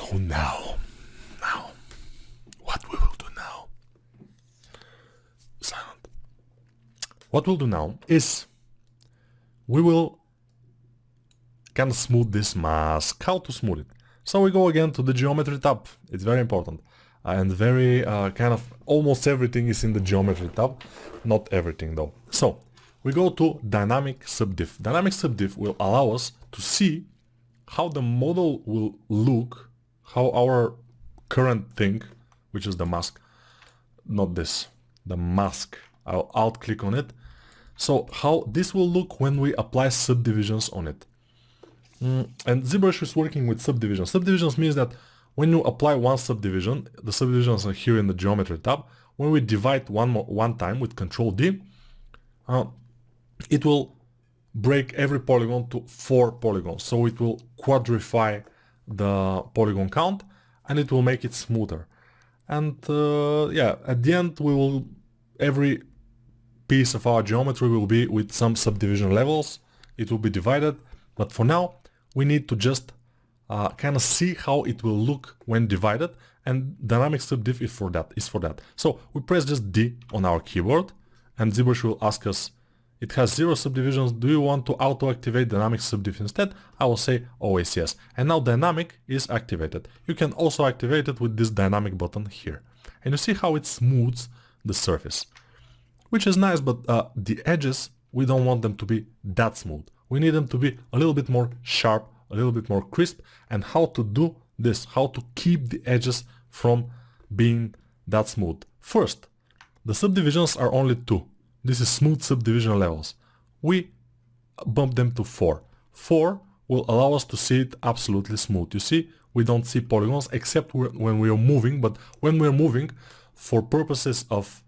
So now, what we will do now? Silent. What we'll do now is we will kind of smooth this mask. How to smooth it? So we go again to the geometry tab. It's very important. And very kind of almost everything is in the geometry tab. Not everything though. So we go to dynamic subdiff. Dynamic subdiff will allow us to see how the model will look, how our current thing, which is the mask, not this, the mask, I'll alt click on it. So how this will look when we apply subdivisions on it. And ZBrush is working with subdivisions. Subdivisions means that when you apply one subdivision, the subdivisions are here in the geometry tab. When we divide one time with Ctrl D, it will break every polygon to 4 polygons. So it will quadrify the polygon count and it will make it smoother. And yeah, at the end every piece of our geometry will be with some subdivision levels. It will be divided, but for now we need to just kind of see how it will look when divided, and dynamic subdiff is for that. So we press just D on our keyboard and ZBrush will ask us, it has 0 subdivisions, do you want to auto-activate dynamic subdiff instead? I will say always yes. And now dynamic is activated. You can also activate it with this dynamic button here. And you see how it smooths the surface, which is nice, but the edges, we don't want them to be that smooth. We need them to be a little bit more sharp, a little bit more crisp. And how to do this, how to keep the edges from being that smooth. First, the subdivisions are only 2. This is smooth subdivision levels. We bump them to 4. 4 will allow us to see it absolutely smooth. You see, we don't see polygons except when we are moving, but when we are moving, for purposes of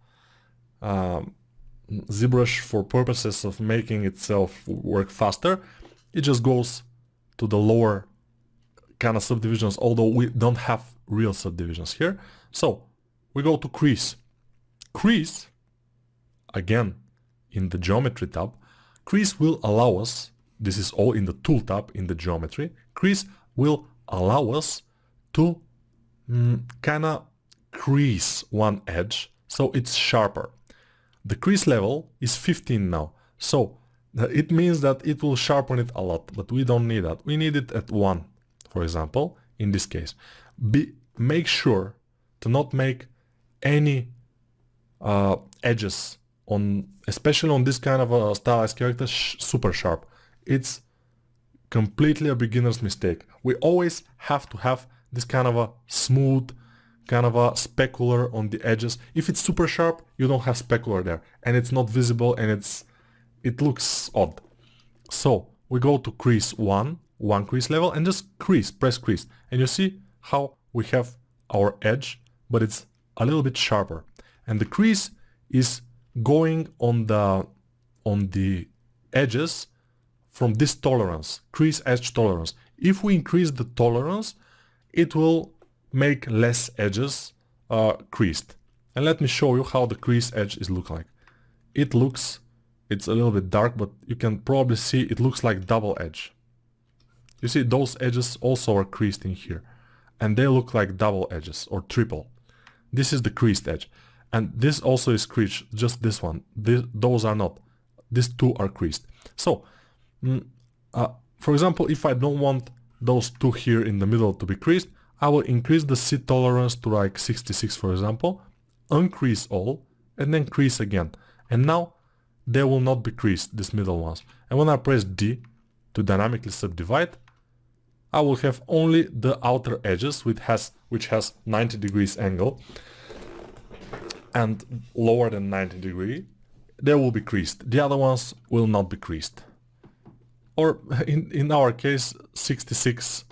ZBrush, for purposes of making itself work faster, it just goes to the lower kind of subdivisions, although we don't have real subdivisions here. So we go to crease. Crease, again, in the geometry tab, crease will allow us, this is all in the tool tab in the geometry, crease will allow us to kind of crease one edge so it's sharper. The crease level is 15 now, so it means that it will sharpen it a lot, but we don't need that. We need it at 1, for example, in this case. Make sure to not make any edges on, especially on this kind of a stylized character, super sharp. It's completely a beginner's mistake. We always have to have this kind of a smooth, kind of a specular on the edges. If it's super sharp, you don't have specular there, and it's not visible, and it looks odd. So we go to crease 1 crease level, and just press crease, and you see how we have our edge, but it's a little bit sharper, and the crease is going on the edges from this tolerance, crease edge tolerance. If we increase the tolerance, it will make less edges creased. And let me show you how the crease edge is look like. It's a little bit dark, but you can probably see it looks like double edge. You see those edges also are creased in here, and they look like double edges or triple. This is the creased edge. And this also is creased, just this one. Those are not. These 2 are creased. So, for example, if I don't want those 2 here in the middle to be creased, I will increase the seed tolerance to like 66, for example, uncrease all, and then crease again. And now they will not be creased, these middle ones. And when I press D to dynamically subdivide, I will have only the outer edges, which has 90 degrees angle, and lower than 90 degree, they will be creased. The other ones will not be creased. Or in our case, 66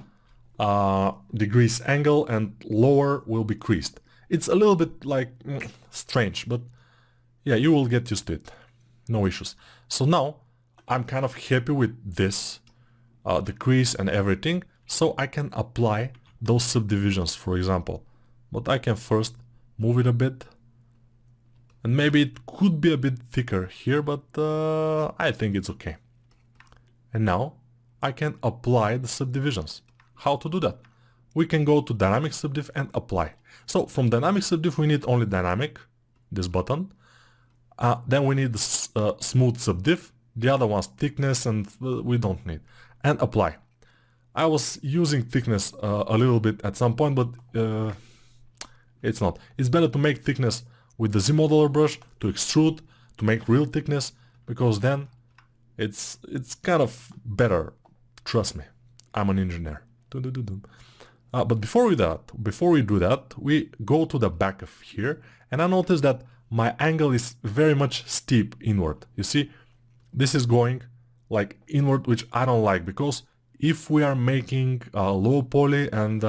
degrees angle and lower will be creased. It's a little bit like strange, but yeah, you will get used to it. No issues. So now I'm kind of happy with this, the crease and everything, so I can apply those subdivisions, for example. But I can first move it a bit. And maybe it could be a bit thicker here, but I think it's okay. And now I can apply the subdivisions. How to do that? we can go to dynamic subdiv and apply. So from dynamic subdiv we need only dynamic, this button. Then we need the smooth subdiv, the other one's thickness, and we don't need. And apply. I was using thickness a little bit at some point, but it's not. It's better to make thickness with the Z-modeler brush, to extrude, to make real thickness, because then it's kind of better. Trust me, I'm an engineer. But before we do that, we go to the back of here, and I notice that my angle is very much steep inward. You see, this is going like inward, which I don't like, because if we are making low poly, and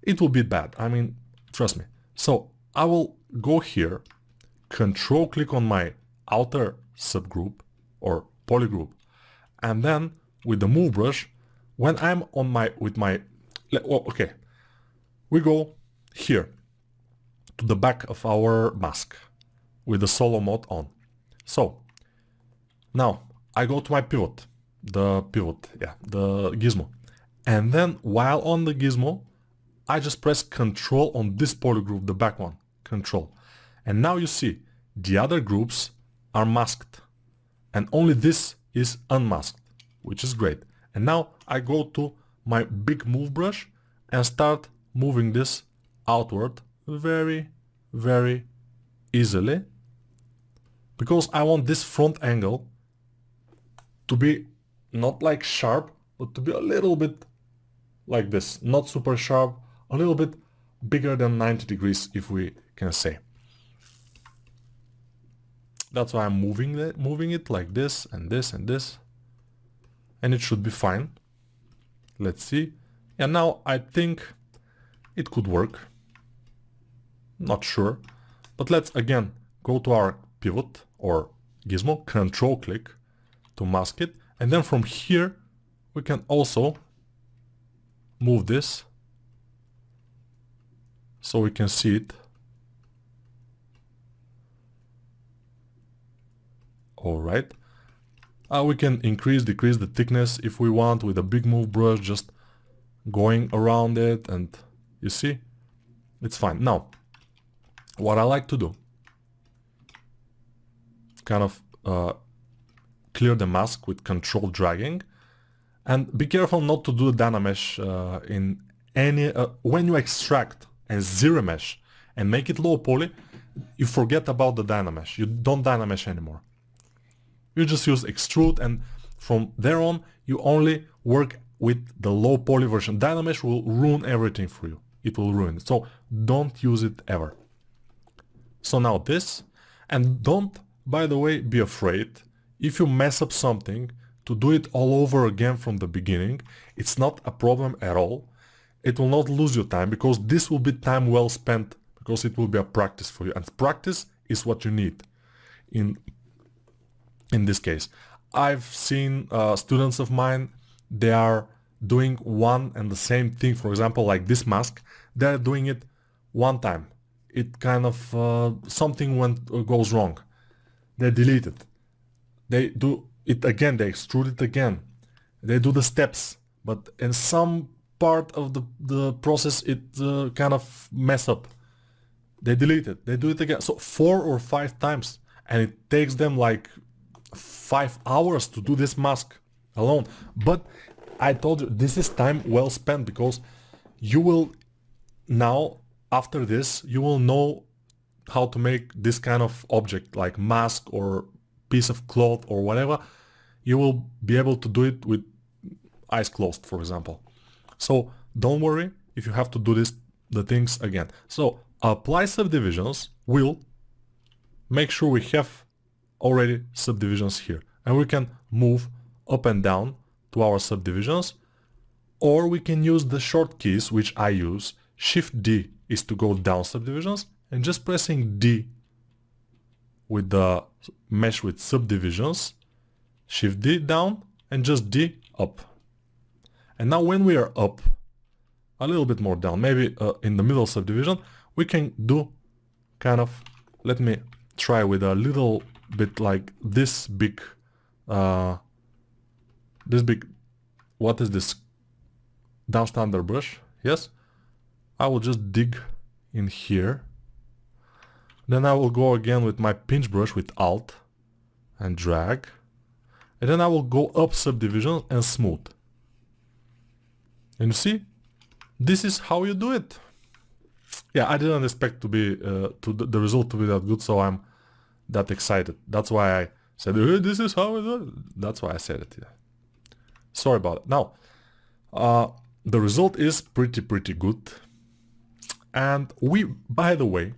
it will be bad. I mean, trust me. So I will go here, control click on my outer subgroup or polygroup, and then with the move brush, when I'm on okay, we go here to the back of our mask with the solo mode on. So now I go to my pivot, the gizmo, and then while on the gizmo I just press Control on this polygroup, the back one, Control, and now you see the other groups are masked and only this is unmasked, which is great. And now I go to my big move brush and start moving this outward very, very easily, because I want this front angle to be not like sharp, but to be a little bit like this, not super sharp, a little bit bigger than 90 degrees, if we can say. That's why I'm moving it like this and this and this, and it should be fine. Let's see. And now I think it could work. Not sure, but let's again go to our pivot or gizmo, control click to mask it, and then from here we can also move this so we can see it. Alright, we can increase, decrease the thickness if we want with a big move brush, just going around it, and you see, it's fine. Now, what I like to do, kind of clear the mask with control dragging, and be careful not to do Dynamesh in any, when you extract and zero mesh and make it low poly, you forget about the Dynamesh, you don't Dynamesh anymore. You just use extrude, and from there on you only work with the low poly version. Dynamesh will ruin everything for you. It will ruin it. So don't use it ever. So now this, and don't, by the way, be afraid if you mess up something to do it all over again from the beginning. It's not a problem at all. It will not lose your time, because this will be time well spent, because it will be a practice for you, and practice is what you need in this case. I've seen students of mine, they are doing one and the same thing. For example, like this mask, they're doing it one time. It kind of, something goes wrong. They delete it. They do it again, they extrude it again. They do the steps, but in some part of the process it kind of mess up. They delete it, they do it again. So 4 or 5 times, and it takes them like 5 hours to do this mask alone. But I told you, this is time well spent, because you will now, after this, you will know how to make this kind of object, like mask or piece of cloth or whatever. You will be able to do it with eyes closed, for example. So don't worry if you have to do the things again. So apply subdivisions will make sure we have already subdivisions here, and we can move up and down to our subdivisions, or we can use the short keys, which I use. Shift D is to go down subdivisions, and just pressing D with the mesh with subdivisions, Shift D down and just D up. And now when we are up, a little bit more down, maybe in the middle subdivision, we can do kind of, let me try with a little bit like this big, what is this, down standard brush, yes? I will just dig in here. Then I will go again with my pinch brush with Alt and drag. And then I will go up subdivisions and smooth. And you see, this is how you do it. Yeah, I didn't expect to be the result to be that good, so I'm that excited. That's why I said, hey, this is how we do it. That's why I said it. Yeah. Sorry about it. Now, the result is pretty good. And we, by the way,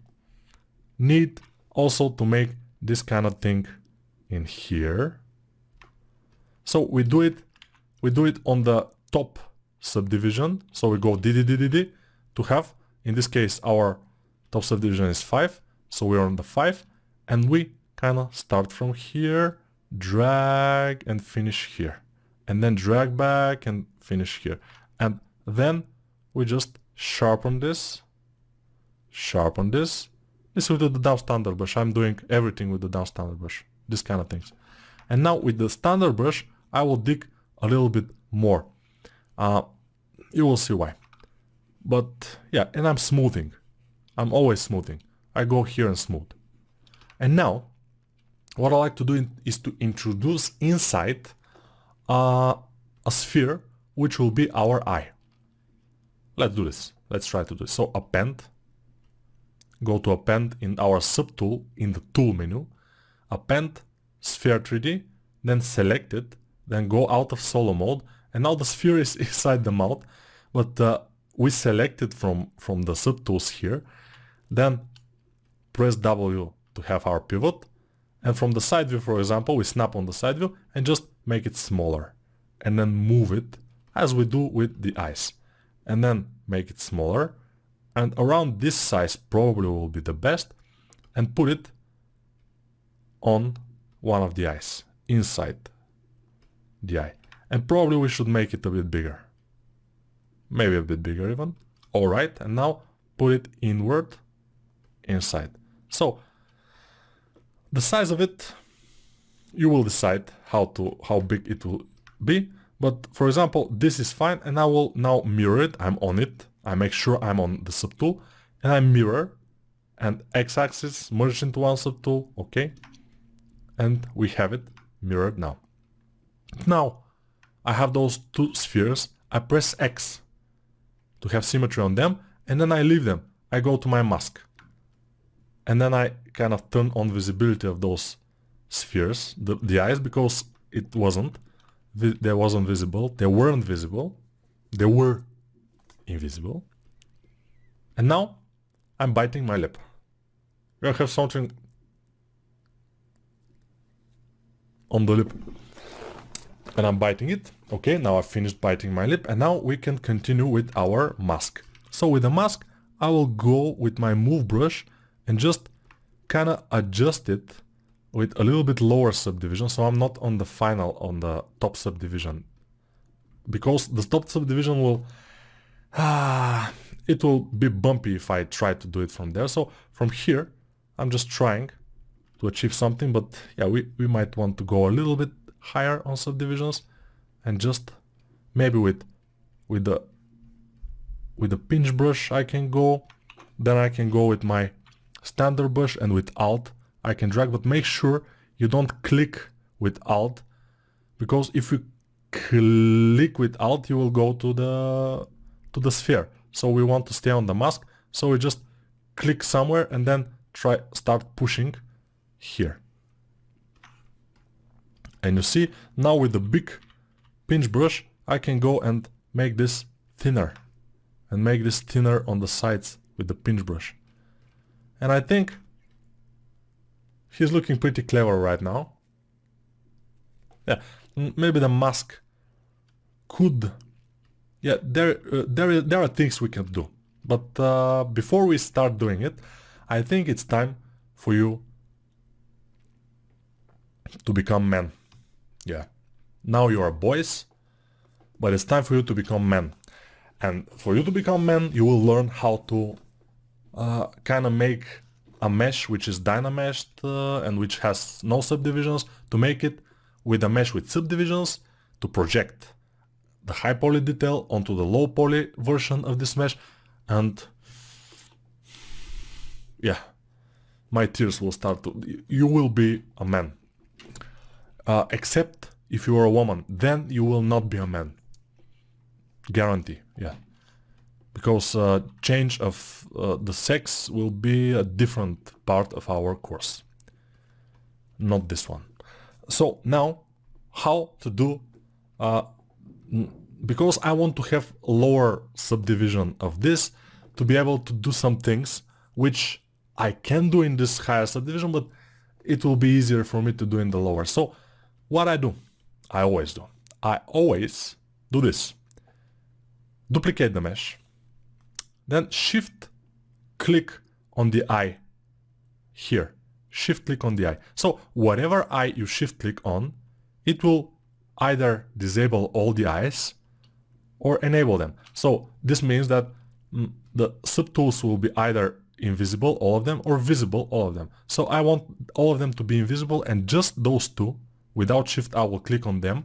need also to make this kind of thing in here. So we do it on the top subdivision. So we go d to have, in this case, our top subdivision is 5. So we're on the 5, and we kind of start from here, drag and finish here, and then drag back and finish here. And then we just sharpen this. This with the down standard brush. I'm doing everything with the down standard brush, this kind of things. And now with the standard brush, I will dig a little bit more. You will see why. But yeah, and I'm smoothing. I'm always smoothing. I go here and smooth. And now, what I like to do is to introduce inside a sphere, which will be our eye. Let's do this. Let's try to do this. So append. Go to append in our subtool in the tool menu. Append sphere 3D, then select it, then go out of solo mode, and now the sphere is inside the mouth, but we select it from the subtools here, then press W to have our pivot, and from the side view, for example, we snap on the side view and just make it smaller, and then move it as we do with the eyes, and then make it smaller, and around this size probably will be the best, and put it on one of the eyes, inside the eye. And probably we should make it a bit bigger. Maybe a bit bigger even. Alright, and now put it inward, inside. So, the size of it, you will decide how big it will be. But for example, this is fine, and I will now mirror it. I'm on it. I make sure I'm on the subtool, and I mirror, and x-axis merged into one subtool, okay? And we have it mirrored now. Now, I have those two spheres. I press X to have symmetry on them, and then I leave them. I go to my mask. And then I kind of turn on visibility of those spheres, the eyes, because it wasn't. They wasn't visible. They weren't visible. They were invisible. And now I'm biting my lip. I have something on the lip. And I'm biting it. Okay, now I've finished biting my lip, and now we can continue with our mask. So with the mask, I will go with my move brush and just kind of adjust it with a little bit lower subdivision, so I'm not on the final, on the top subdivision, because the top subdivision will it will be bumpy if I try to do it from there. So from here I'm just trying to achieve something, but yeah, we might want to go a little bit higher on subdivisions, and just maybe with the pinch brush I can go, then I can go with my standard brush, and with Alt I can drag, but make sure you don't click with Alt, because if you click with Alt you will go to the sphere. So we want to stay on the mask, so we just click somewhere and then start pushing here. And you see, now with the big pinch brush I can go and make this thinner, and make this thinner on the sides with the pinch brush. And I think he's looking pretty clever right now. Yeah, maybe the mask could... Yeah, there are things we can do. But before we start doing it, I think it's time for you to become men. Yeah. Now you are boys, but it's time for you to become men. And for you to become men, you will learn how to kind of make a mesh which is dynameshed and which has no subdivisions, to make it with a mesh with subdivisions, to project the high poly detail onto the low poly version of this mesh, and yeah, my tears will start to... You will be a man. Except if you are a woman, then you will not be a man. Guarantee, yeah. Because change of the sex will be a different part of our course. Not this one. So now, how to do... because I want to have lower subdivision of this to be able to do some things which I can do in this higher subdivision, but it will be easier for me to do in the lower. So what I do, I always do this. Duplicate the mesh, then shift click on the eye here. Shift click on the eye. So whatever eye you shift click on, it will either disable all the eyes or enable them. So this means that the subtools will be either invisible, all of them, or visible, all of them. So I want all of them to be invisible, and just those two, without shift I will click on them.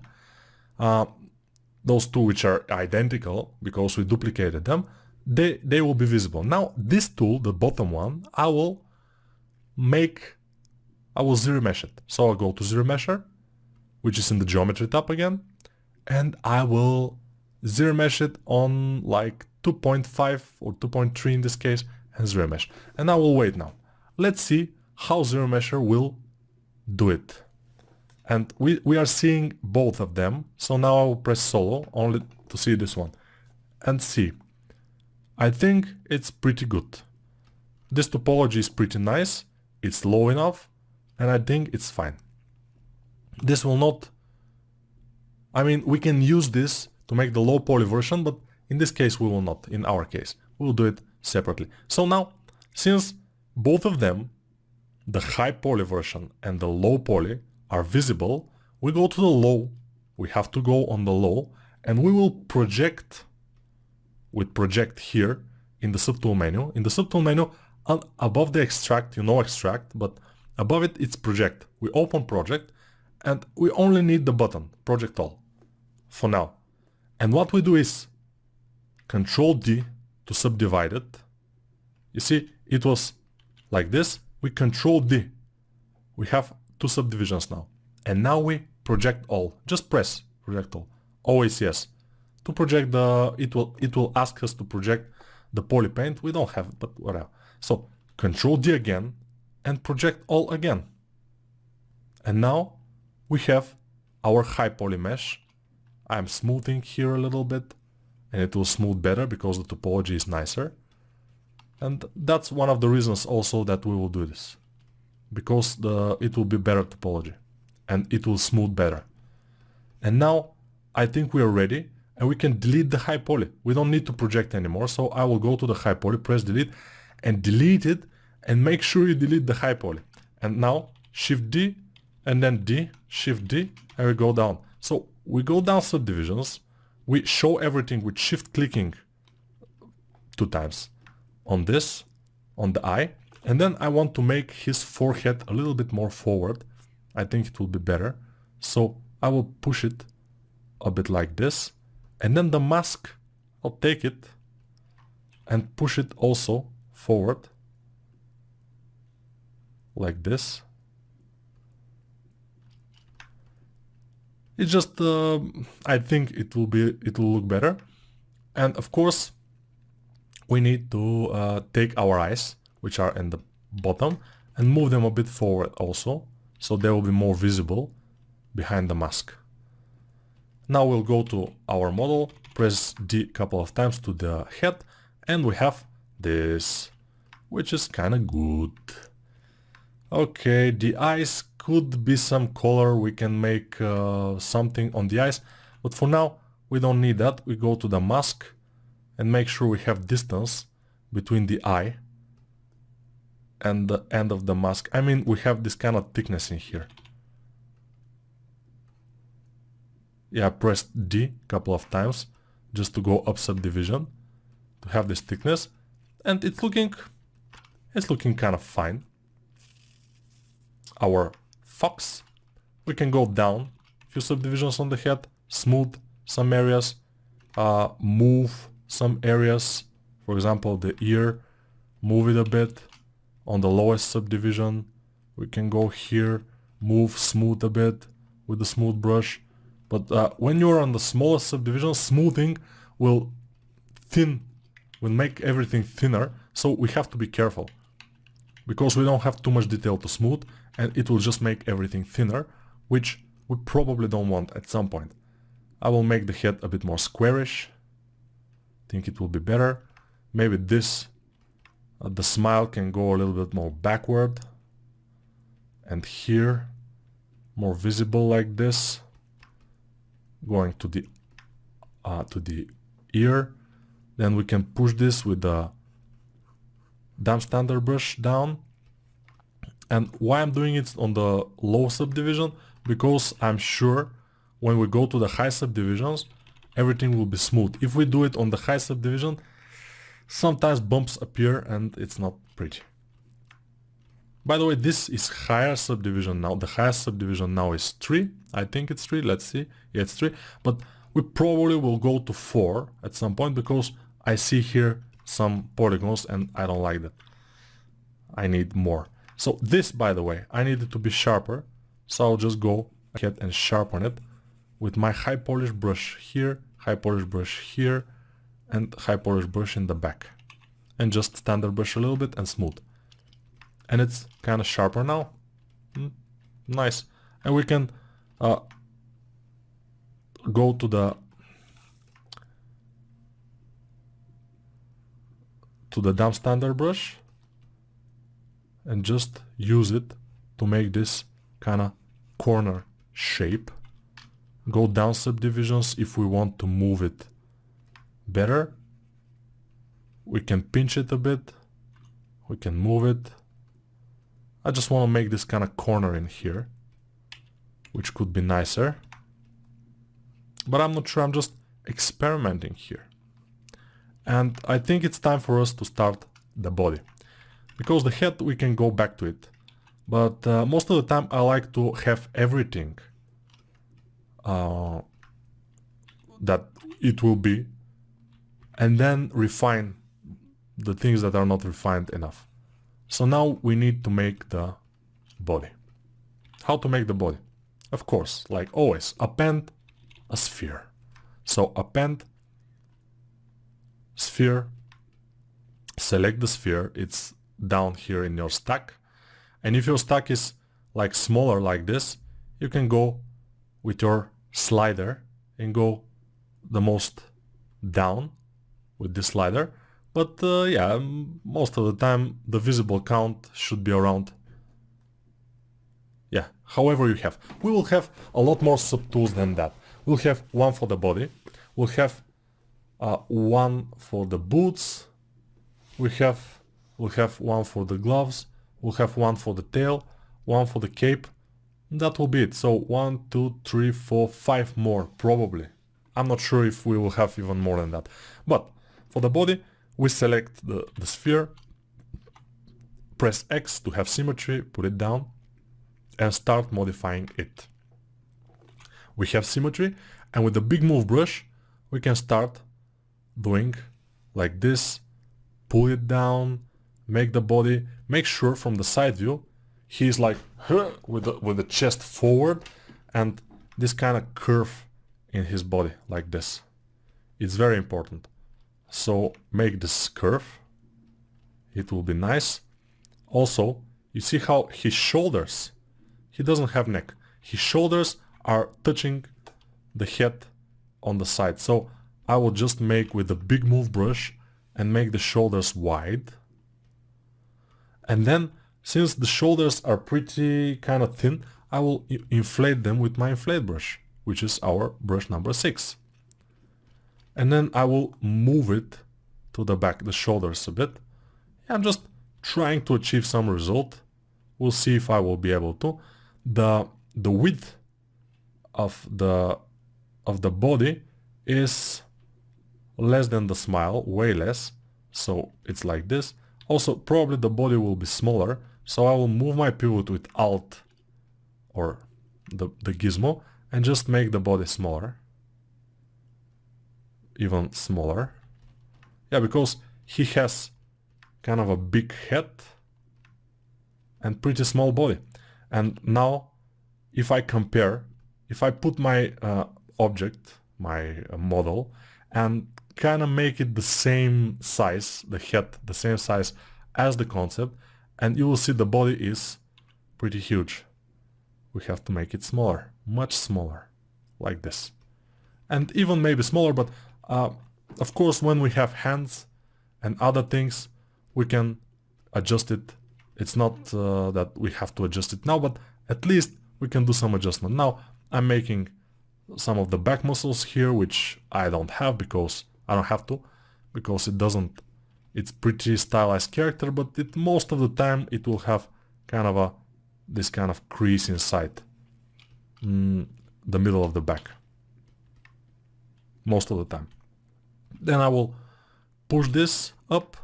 Those two which are identical because we duplicated them, they will be visible. Now this tool, the bottom one, I will zero mesh it. So I'll go to zero mesher, which is in the geometry tab again, and I will zero mesh it on like 2.5 or 2.3 in this case, and zero mesh. And I will wait now. Let's see how zero mesher will do it. And we are seeing both of them. So now I will press solo only to see this one. And see. I think it's pretty good. This topology is pretty nice. It's low enough. And I think it's fine. This will not... I mean, we can use this to make the low poly version, but in this case we will not. In our case, we will do it separately. So now, since both of them, the high poly version and the low poly, are visible, we go to the low. We have to go on the low, and we will project with project here in the subtool menu. In the subtool menu, above the extract, extract, but above it, it's project. We open project, and we only need the button, project all, for now. And what we do is Control D to subdivide it. You see, it was like this. We Control D. We have two subdivisions now. And now we project all. Just press project all. Always yes. To project it will ask us to project the poly paint. We don't have it, but whatever. So Control D again and project all again. And now we have our high poly mesh. I'm smoothing here a little bit, and it will smooth better because the topology is nicer. And that's one of the reasons also that we will do this. Because it will be better topology and it will smooth better. And now I think we are ready, and we can delete the high poly. We don't need to project anymore, so I will go to the high poly, press delete, and delete it, and make sure you delete the high poly. And now Shift D and then D, Shift D, and we go down. So we go down subdivisions, we show everything with shift clicking 2 times on this, on the eye. And then I want to make his forehead a little bit more forward. I think it will be better. So I will push it a bit like this. And then the mask, I'll take it and push it also forward. Like this. It's just, I think it will look better. And of course, we need to take our eyes, which are in the bottom, and move them a bit forward also, so they will be more visible behind the mask. Now we'll go to our model, press D a couple of times to the head, and we have this, which is kind of good. Okay, the eyes could be some color, we can make something on the eyes, but for now we don't need that. We go to the mask and make sure we have distance between the eye and the end of the mask. I mean, we have this kind of thickness in here. Yeah, press D a couple of times just to go up subdivision to have this thickness, and it's looking kind of fine. Our fox, we can go down a few subdivisions on the head, smooth some areas, move some areas. For For example, the ear, move it a bit. On the lowest subdivision, we can go here, move, smooth a bit with the smooth brush. But when you're on the smallest subdivision, smoothing will make everything thinner, so we have to be careful. Because we don't have too much detail to smooth, and it will just make everything thinner, which we probably don't want at some point. I will make the head a bit more squarish. Think it will be better. Maybe this, the smile can go a little bit more backward. And here, more visible like this. Going to the ear. Then we can push this with the damp standard brush down. And why I'm doing it on the low subdivision? Because I'm sure when we go to the high subdivisions, everything will be smooth. If we do it on the high subdivision, sometimes bumps appear and it's not pretty. By the way, this is higher subdivision now. The highest subdivision now is 3. I think it's 3. Let's see. Yeah, it's 3. But we probably will go to 4 at some point because I see here some polygons and I don't like that. I need more. So this, by the way, I need it to be sharper. So I'll just go ahead and sharpen it with my high polish brush here, high polish brush here, and high polish brush in the back. And just standard brush a little bit and smooth. And it's kind of sharper now. Nice. And we can go to the damp standard brush and just use it to make this kind of corner shape. Go down subdivisions if we want to move it better. We can pinch it a bit. We can move it. I just want to make this kind of corner in here, which could be nicer. But I'm not sure, I'm just experimenting here. And I think it's time for us to start the body. Because the head, we can go back to it. But most of the time I like to have everything that it will be, and then refine the things that are not refined enough. So now we need to make the body. How to make the body? Of course, like always, append a sphere. So append sphere, select the sphere, it's down here in your stack. And if your stack is like smaller like this, you can go with your slider and go the most down with this slider. But yeah, most of the time the visible count should be around, yeah, however you have. We will have a lot more subtools than that. We'll have one for the body, we'll have one for the boots, we'll have one for the gloves, we'll have one for the tail, one for the cape. That will be it. So 1, 2, 3, 4, 5 more probably. I'm not sure if we will have even more than that. But for the body, we select the sphere, press X to have symmetry, put it down, and start modifying it. We have symmetry, and with the big move brush, we can start doing like this, pull it down, make the body, make sure from the side view, he's like with the chest forward, and this kind of curve in his body, like this. It's very important. So make this curve, it will be nice. Also, you see how his shoulders, he doesn't have neck, his shoulders are touching the head on the side. So I will just make with the big move brush and make the shoulders wide. And then, since the shoulders are pretty kind of thin, I will inflate them with my inflate brush, which is our brush number 6. And then I will move it to the back, the shoulders a bit. I'm just trying to achieve some result. We'll see if I will be able to. The width of the body is less than the smile, way less. So it's like this. Also, probably the body will be smaller. So I will move my pivot with Alt or the gizmo and just make the body smaller. Even smaller. Yeah, because he has kind of a big head and pretty small body. And now if I compare, if I put my object, my model, and kind of make it the same size, the head the same size as the concept, and you will see the body is pretty huge. We have to make it smaller, much smaller, like this. And even maybe smaller, but of course when we have hands and other things, we can adjust it. It's not that we have to adjust it now, but at least we can do some adjustment. Now I'm making some of the back muscles here, which I don't have because I don't have to, because it doesn't, it's pretty stylized character, but most of the time it will have kind of this kind of crease inside the middle of the back, most of the time. Then I will push this up,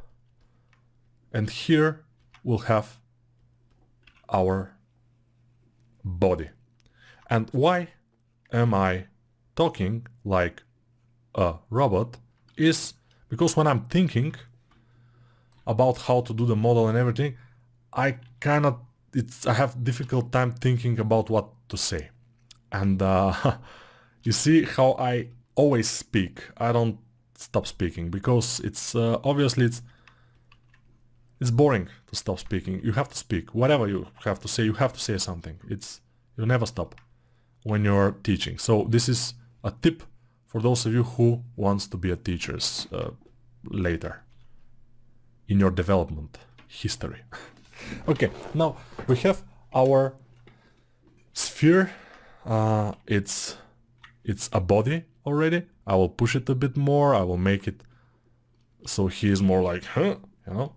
and here we'll have our body. And why am I talking like a robot is because when I'm thinking about how to do the model and everything, I have difficult time thinking about what to say. And you see how I always speak. I don't stop speaking because it's obviously it's boring to stop speaking. You have to speak. Whatever you have to say something. You never stop when you're teaching. So this is a tip for those of you who wants to be a teachers later in your development history. Okay, now we have our sphere. It's a body already. I will push it a bit more. I will make it so he is more like, you know.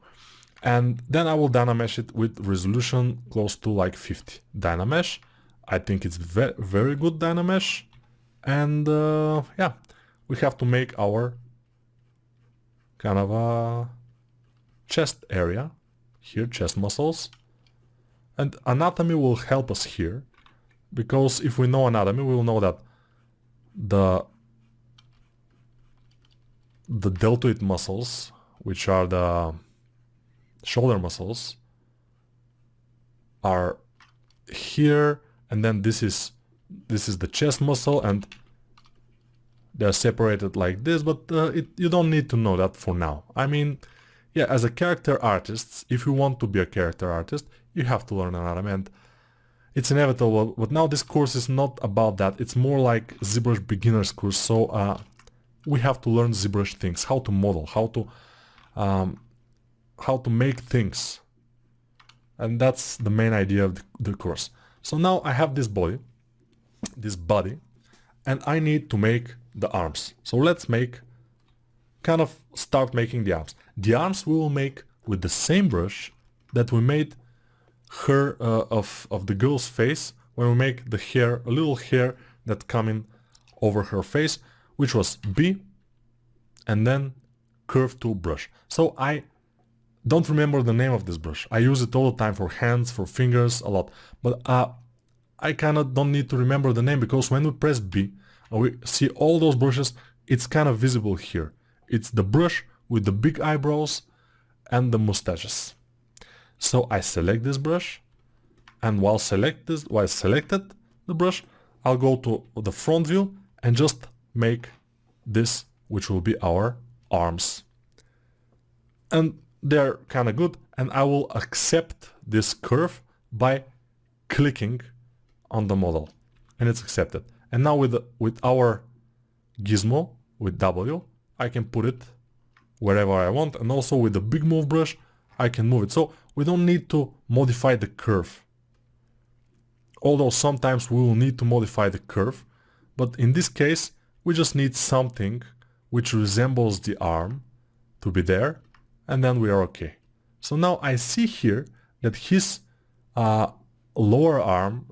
And then I will Dynamesh it with resolution close to like 50. Dynamesh. I think it's very good Dynamesh. And yeah, we have to make our kind of a chest area. Here, chest muscles. And anatomy will help us here. Because if we know anatomy, we will know that the deltoid muscles, which are the shoulder muscles, are here, and then this is the chest muscle, and they're separated like this, but you don't need to know that for now. I mean, yeah, as a character artist, if you want to be a character artist, you have to learn anatomy, and it's inevitable. But now this course is not about that. It's more like ZBrush beginners course. So we have to learn ZBrush things, how to model, how to make things, and that's the main idea of the course. So now I have this body, and I need to make the arms. So let's start making the arms. The arms we will make with the same brush that we made her of the girl's face when we make the hair, a little hair that coming over her face, which was B and then curve tool brush. So I don't remember the name of this brush. I use it all the time for hands, for fingers, a lot. But I kind of don't need to remember the name, because when we press B and we see all those brushes, it's kind of visible here. It's the brush with the big eyebrows and the mustaches. So I select this brush, and while selected the brush, I'll go to the front view and just make this, which will be our arms. And they're kind of good, and I will accept this curve by clicking on the model, and it's accepted. And now with our gizmo, with W, I can put it wherever I want, and also with the big move brush I can move it. So we don't need to modify the curve, although sometimes we will need to modify the curve, but in this case we just need something which resembles the arm to be there, and then we are okay. So now I see here that his lower arm,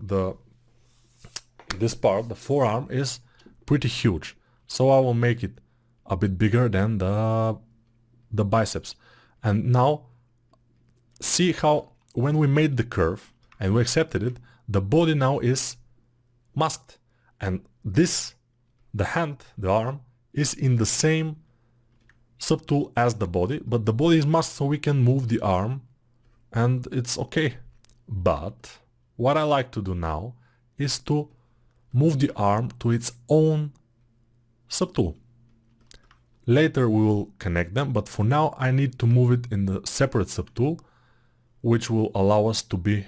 this part, the forearm, is pretty huge. So I will make it a bit bigger than the biceps. And now see how when we made the curve and we accepted it, the body now is masked. And this, the hand, the arm, is in the same subtool as the body, but the body is masked so we can move the arm and it's okay. But what I like to do now is to move the arm to its own subtool. Later we will connect them, but for now I need to move it in the separate subtool, which will allow us to be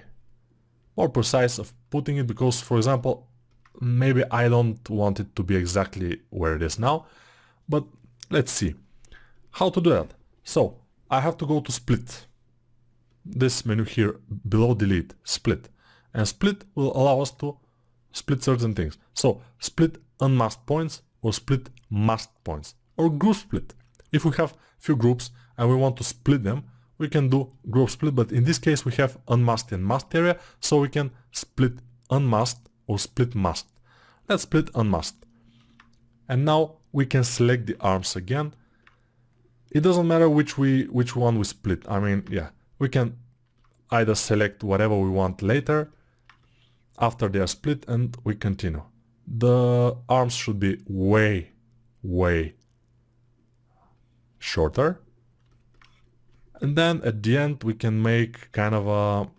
more precise of putting it, because for example, maybe I don't want it to be exactly where it is now, but let's see how to do that. So I have to go to split, this menu here below delete, split, and split will allow us to split certain things. So split unmasked points or split masked points, or group split. If we have few groups and we want to split them, we can do group split, but in this case we have unmasked and masked area, so we can split unmasked or split masked. Let's split unmasked. And now we can select the arms again. It doesn't matter which one we split. I mean, yeah, we can either select whatever we want later after they are split and we continue. The arms should be way shorter. And then at the end we can make kind of a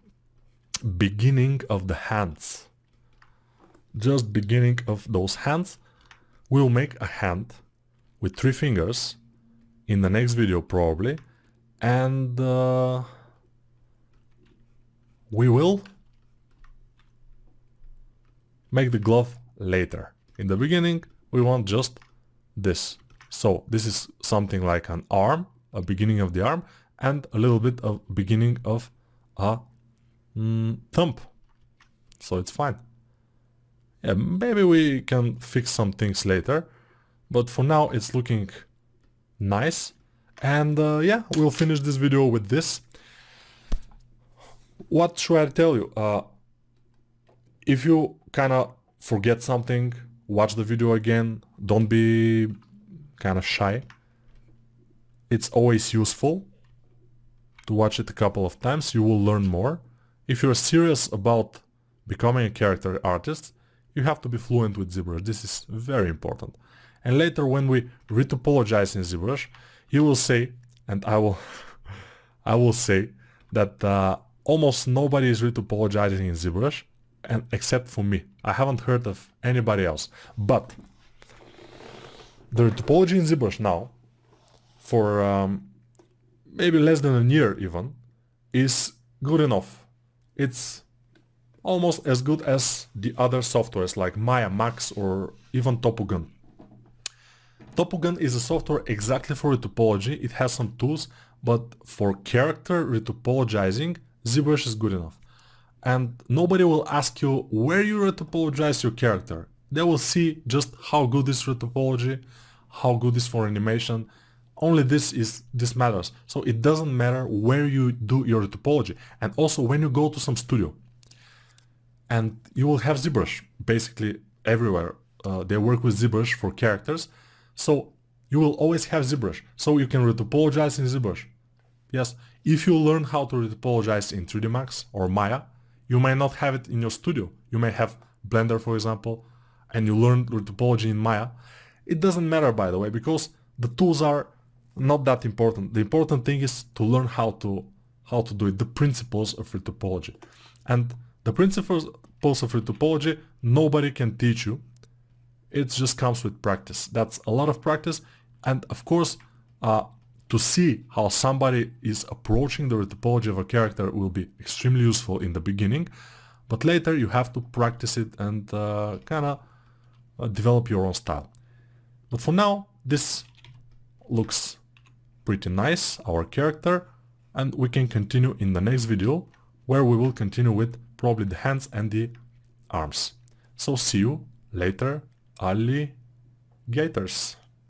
beginning of the hands. Just beginning of those hands. We'll make a hand with 3 fingers in the next video probably, and we will make the glove later. In the beginning we want just this. So this is something like an arm, a beginning of the arm, and a little bit of beginning of a thumb. So it's fine. Yeah, maybe we can fix some things later, but for now it's looking nice. And yeah, we'll finish this video with this. What should I tell you? If you kind of forget something, watch the video again. Don't be kind of shy. It's always useful to watch it a couple of times. You will learn more. If you're serious about becoming a character artist, you have to be fluent with ZBrush. This is very important. And later when we retopologize in ZBrush, you will say, and I will say that almost nobody is retopologizing in ZBrush, and except for me. I haven't heard of anybody else. But the retopology in ZBrush now, for maybe less than a year even, is good enough. It's almost as good as the other softwares like Maya, Max, or even Topogun. Topogun is a software exactly for retopology. It has some tools, but for character retopologizing, ZBrush is good enough. And nobody will ask you where you retopologize your character. They will see just how good is retopology, how good is for animation. Only this matters. So it doesn't matter where you do your retopology. And also when you go to some studio, and you will have ZBrush basically everywhere. They work with ZBrush for characters. So you will always have ZBrush. So you can retopologize in ZBrush. Yes, if you learn how to retopologize in 3D Max or Maya, you might not have it in your studio. You may have Blender, for example, and you learn retopology in Maya. It doesn't matter, by the way, because the tools are not that important. The important thing is to learn how to do it, the principles of retopology. And the principles of retopology, nobody can teach you. It just comes with practice. That's a lot of practice. And of course, to see how somebody is approaching the retopology of a character will be extremely useful in the beginning. But later you have to practice it and kind of develop your own style. But for now, this looks pretty nice, our character. And we can continue in the next video, where we will continue with probably the hands and the arms. So see you later, alligators.